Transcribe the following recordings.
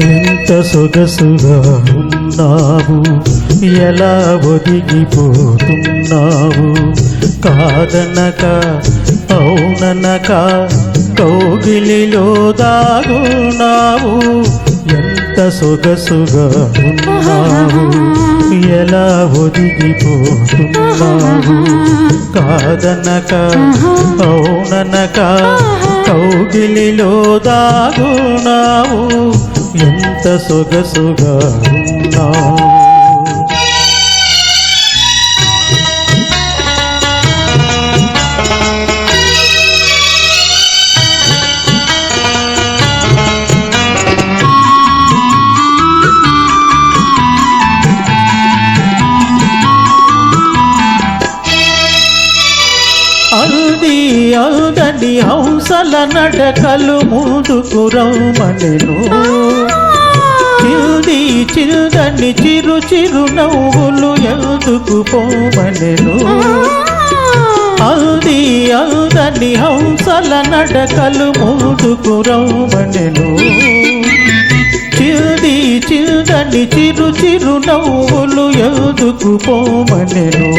ఎంత సొగసుగా ఉన్నావు, ఎలా ఒదిగిపోతున్నావు. కాదనక అవుననక కౌగిలిలో దాగున్నావు. ఎంత సొగసుగా ఉన్నావు, ఎలా ఒదిగిపోతున్నావు. కాదనక అవుననక కౌగిలిలో దాగున్నావు. ఎంత సొగసుగా ఉన్నావు. అల్ది అల్దని హంసల నడకలు ముందుకు రమ్మనెను. చిల్ది చిల్దని చిరు చిరు నవ్వులు ఎందుకు పోమనెను. అల్ది అల్దని హంసల నడకలు ముందుకు రమ్మనెను. చిల్ది చిల్దని చిరు చిరు నవ్వులు ఎందుకు పోమనెను.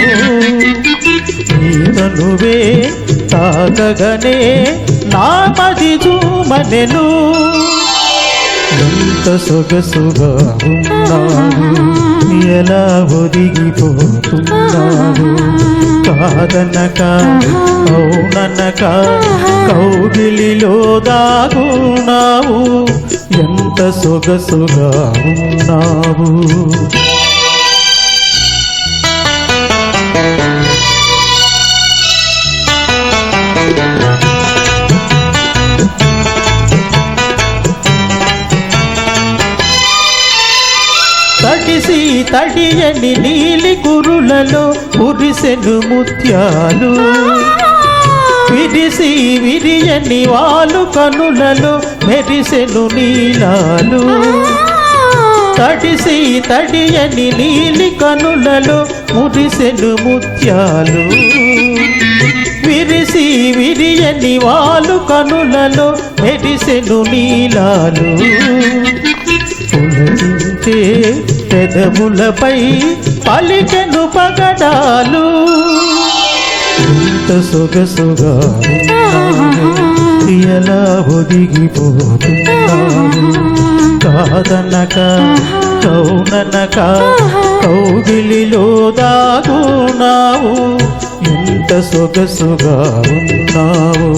నీవే తాగగనే నా మది చూమనెను. ఎంత సొగసుగా ఉన్నావు, ఎలా ఒదిగిపోతున్నావు. కాదనక అవుననక కౌగిలిలో దాగున్నావు. ఎంత సొగసుగా ఉన్నావు. తడిసి తడియని నీలి కురులలో కురిసెను ముత్యాలు. విరిసి విరియని వాలు కనులలో మెరిసెను నీలాలు. తడిసి తడియని నీలి కనులలో మురిసెను ముత్యాలు. విరిసి విరియని వాలు కనులలో మెరిసెను నీలాలు. పులకించే పెదవులపై పలికెను పగడాలు. ఎంత సొగసుగా ఉన్నావు, ఎలా ఒదిగిపోతున్నావు. కాదనక కౌననక కౌగిలిలో దాగున్నావు. ఎంత సొగసుగా ఉన్నావు.